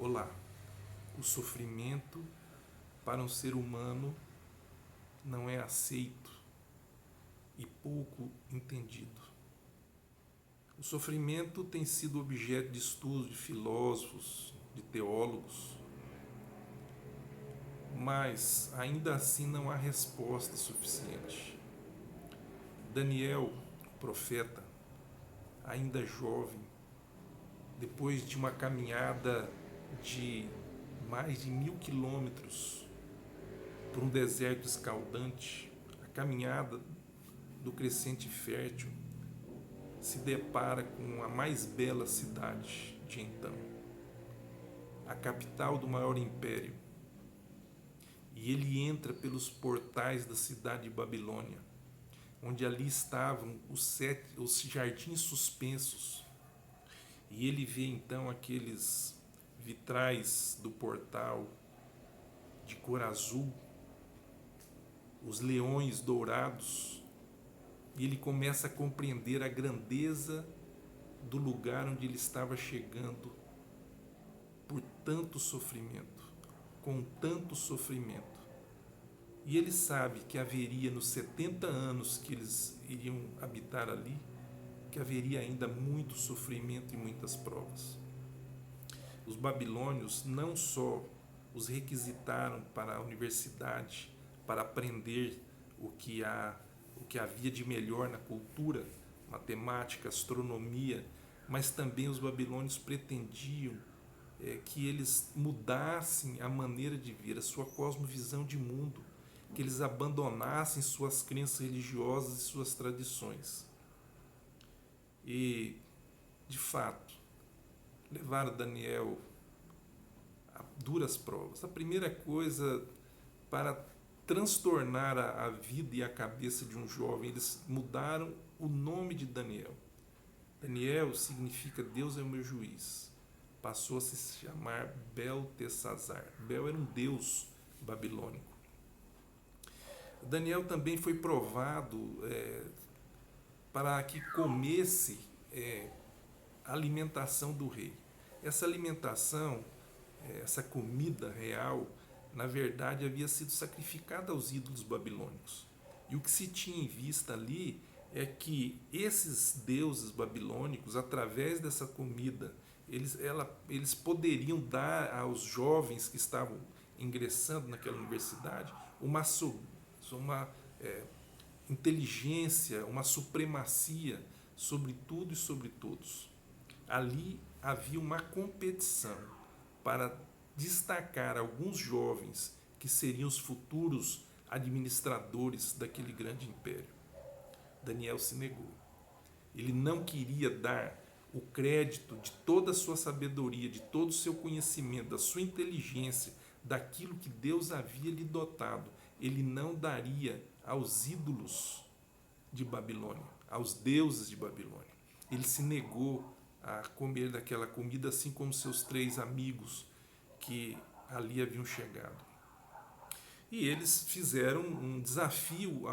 Olá, o sofrimento para um ser humano não é aceito e pouco entendido. O sofrimento tem sido objeto de estudo de filósofos, de teólogos, mas ainda assim não há resposta suficiente. Daniel, o profeta, ainda jovem, depois de uma caminhada de mais de 1000 quilômetros por um deserto escaldante, a caminhada do crescente fértil, se depara com a mais bela cidade de então, a capital do maior império, e ele entra pelos portais da cidade de Babilônia, onde ali estavam os jardins suspensos, e ele vê então aqueles vitrais do portal de cor azul, os leões dourados, e ele começa a compreender a grandeza do lugar onde ele estava chegando por tanto sofrimento, com tanto sofrimento. E ele sabe que haveria nos 70 anos que eles iriam habitar ali, que haveria ainda muito sofrimento e muitas provas. Os babilônios não só os requisitaram para a universidade, para aprender o que havia de melhor na cultura, matemática, astronomia, mas também os babilônios pretendiam que eles mudassem a maneira de ver, a sua cosmovisão de mundo, que eles abandonassem suas crenças religiosas e suas tradições. E, de fato, levaram Daniel a duras provas. A primeira coisa, para transtornar a vida e a cabeça de um jovem, eles mudaram o nome de Daniel. Daniel significa Deus é o meu juiz. Passou a se chamar Beltesazar. Bel era um deus babilônico. Daniel também foi provado para que comesse a alimentação do rei. Essa alimentação, essa comida real, na verdade havia sido sacrificada aos ídolos babilônicos. E o que se tinha em vista ali é que esses deuses babilônicos, através dessa comida, eles poderiam dar aos jovens que estavam ingressando naquela universidade uma inteligência, uma supremacia sobre tudo e sobre todos. Ali havia uma competição para destacar alguns jovens que seriam os futuros administradores daquele grande império. Daniel se negou. Ele não queria dar o crédito de toda a sua sabedoria, de todo o seu conhecimento, da sua inteligência, daquilo que Deus havia lhe dotado. Ele não daria aos ídolos de Babilônia, aos deuses de Babilônia. Ele se negou a comer daquela comida, assim como seus 3 amigos que ali haviam chegado. E eles fizeram um desafio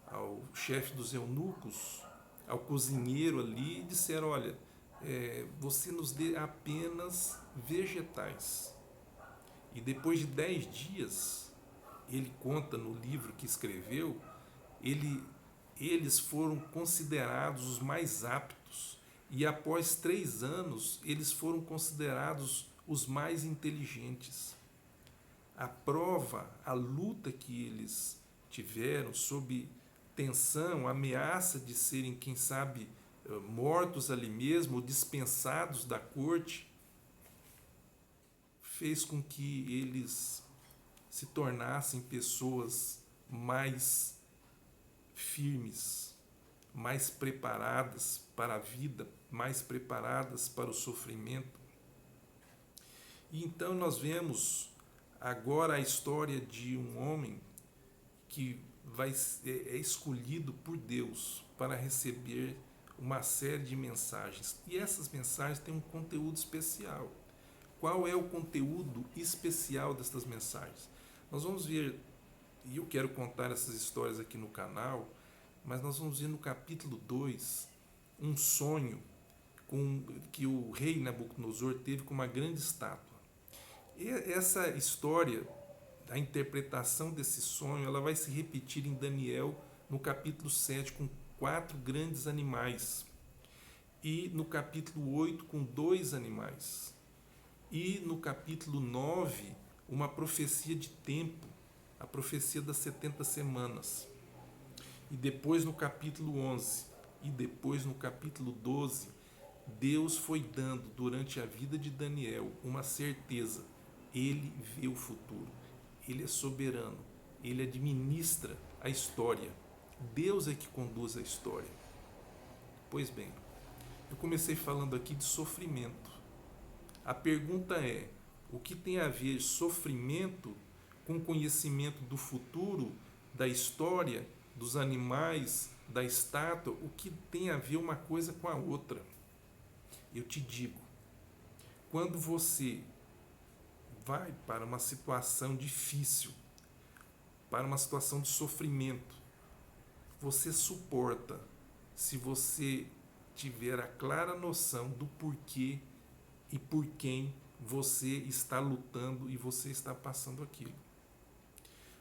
ao chefe dos eunucos, ao cozinheiro ali, e disseram: olha, você nos dê apenas vegetais. E depois de 10 dias, ele conta no livro que escreveu, eles foram considerados os mais aptos, e após 3 anos eles foram considerados os mais inteligentes. A prova, a luta que eles tiveram sob tensão, ameaça de serem, quem sabe, mortos ali mesmo, ou dispensados da corte, fez com que eles se tornassem pessoas mais firmes, mais preparadas para a vida, mais preparadas para o sofrimento. E então nós vemos agora a história de um homem que é escolhido por Deus para receber uma série de mensagens. E essas mensagens têm um conteúdo especial. Qual é o conteúdo especial destas mensagens? Nós vamos ver, e eu quero contar essas histórias aqui no canal, mas nós vamos ver no capítulo 2 um sonho que o rei Nabucodonosor teve com uma grande estátua. E essa história, a interpretação desse sonho, ela vai se repetir em Daniel no capítulo 7 com 4 grandes animais e no capítulo 8 com 2 animais e no capítulo 9 uma profecia de tempo, a profecia das 70 semanas, e depois no capítulo 11 e depois no capítulo 12 Deus foi dando durante a vida de Daniel uma certeza: ele vê o futuro, ele é soberano, ele administra a história, Deus é que conduz a história. Pois bem, eu comecei falando aqui de sofrimento. A pergunta é: o que tem a ver sofrimento com conhecimento do futuro, da história, dos animais, da estátua? O que tem a ver uma coisa com a outra? Eu te digo, quando você vai para uma situação difícil, para uma situação de sofrimento, você suporta se você tiver a clara noção do porquê e por quem você está lutando e você está passando aquilo.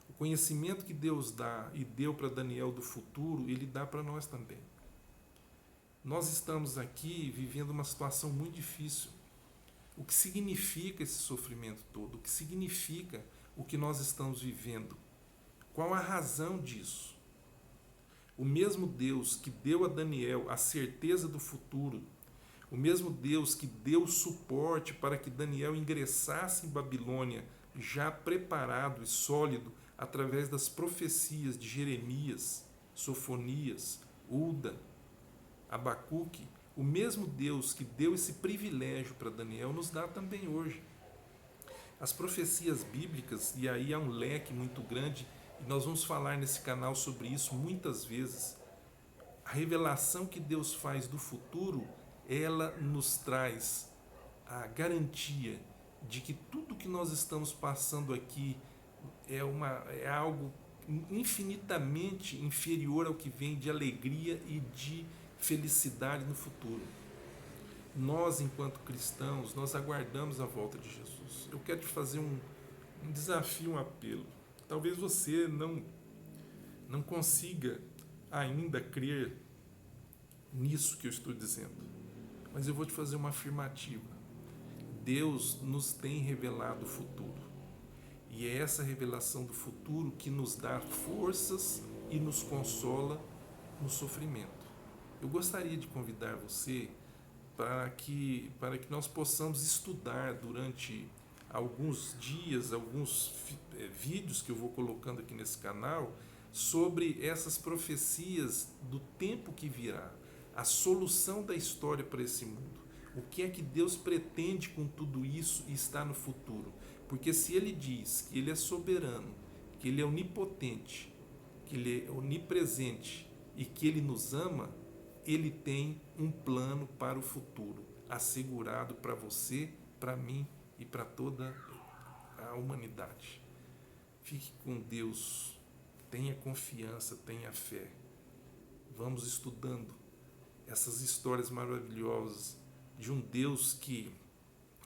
O conhecimento que Deus dá e deu para Daniel do futuro, ele dá para nós também. Nós estamos aqui vivendo uma situação muito difícil. O que significa esse sofrimento todo? O que significa o que nós estamos vivendo? Qual a razão disso? O mesmo Deus que deu a Daniel a certeza do futuro, o mesmo Deus que deu suporte para que Daniel ingressasse em Babilônia já preparado e sólido através das profecias de Jeremias, Sofonias, Ulda, Abacuque, o mesmo Deus que deu esse privilégio para Daniel nos dá também hoje. As profecias bíblicas, e aí há um leque muito grande, e nós vamos falar nesse canal sobre isso muitas vezes. A revelação que Deus faz do futuro, ela nos traz a garantia de que tudo que nós estamos passando aqui é algo infinitamente inferior ao que vem de alegria e de felicidade no futuro. Nós, enquanto cristãos, nós aguardamos a volta de Jesus. Eu quero te fazer um desafio, um apelo. Talvez você não consiga ainda crer nisso que eu estou dizendo, mas eu vou te fazer uma afirmativa. Deus nos tem revelado o futuro, e é essa revelação do futuro que nos dá forças e nos consola no sofrimento. Eu gostaria de convidar você para que nós possamos estudar durante alguns dias, alguns vídeos que eu vou colocando aqui nesse canal, sobre essas profecias do tempo que virá, a solução da história para esse mundo. O que é que Deus pretende com tudo isso e está no futuro? Porque se Ele diz que Ele é soberano, que Ele é onipotente, que Ele é onipresente e que Ele nos ama, Ele tem um plano para o futuro, assegurado para você, para mim e para toda a humanidade. Fique com Deus, tenha confiança, tenha fé. Vamos estudando essas histórias maravilhosas de um Deus que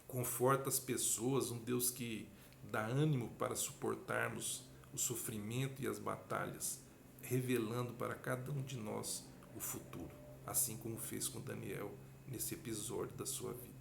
conforta as pessoas, um Deus que dá ânimo para suportarmos o sofrimento e as batalhas, revelando para cada um de nós o futuro, assim como fez com Daniel nesse episódio da sua vida.